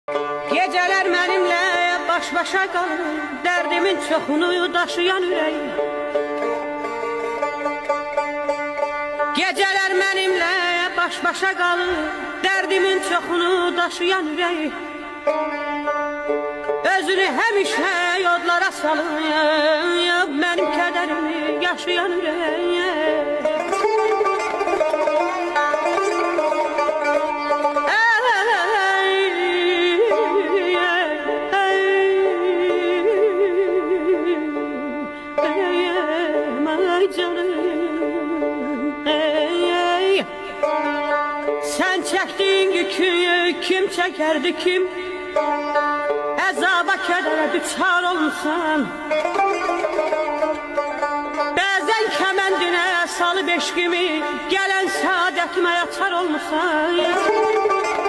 Geceler benimle baş başa kalır, derdimin çoxunu daşıyan ürəyim. Geceler benimle baş başa kalır, derdimin çoxunu daşıyan ürəyim. Özünü həmişə yodlara salır, benim kədərimi yaşayan ürəyim. Sen çektiğin yükü kim çekerdi kim? Əzaba kədərə düçar olmuşsan. Bəzən kəməndinə salıb eşqimi, gələn saadətimə açar olmuşsan.